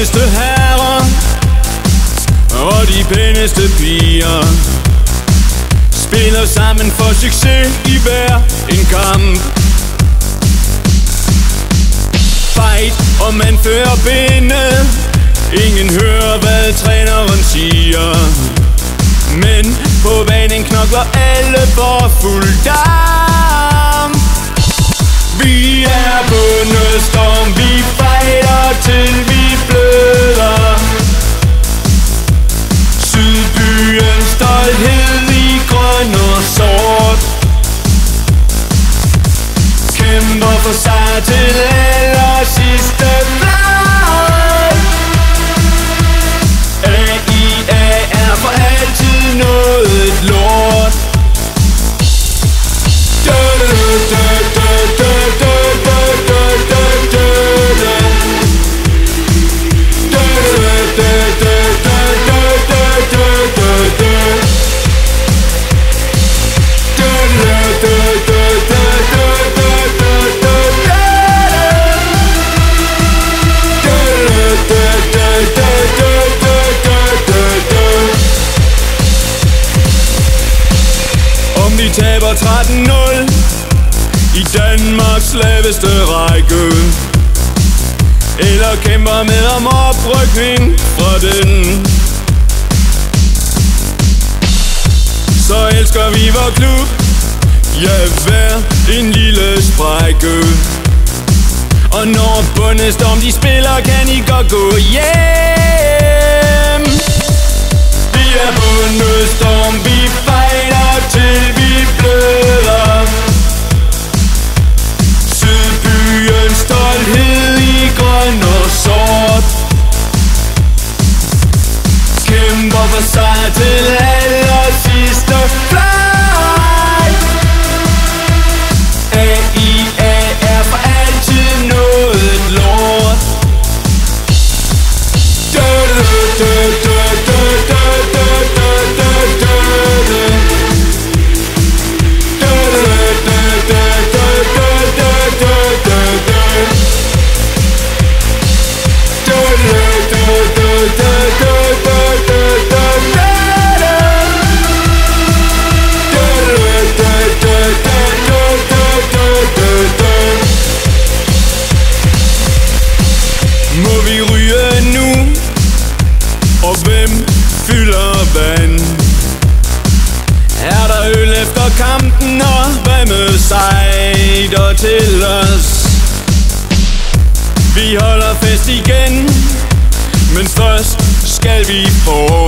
bedste herrer og de pæneste piger spiller sammen for succes i hver en kamp. Fight, og man fører binde. Ingen hører, hvad træneren siger, men på banen knokler alle for fuld damp. Vi er bundet storm, vi fighter til vi bløder. Sydbyens stolthed i grøn og sort kæmper for sig til aller sidste fløjt. AIA er for altid noget lort. Vi taber 13-0 i Danmarks laveste række, eller kæmper med om oprykning fra den, så elsker vi vor klub, ja, hver en lille sprække. Og når Bundestorm de spiller, kan I godt gå hjem. Vi er Bundestorm, vi fighter til vi bløder. Sydbyens stolthed i grøn og sort kæmper for sig til aller sidste fløjt. AIA er for altid noget lort. Må vi ryge nu? Og hvem fylder vand? Er der øl efter kampen, og hvad med cider til os? Vi holder fest igen, men først skal vi få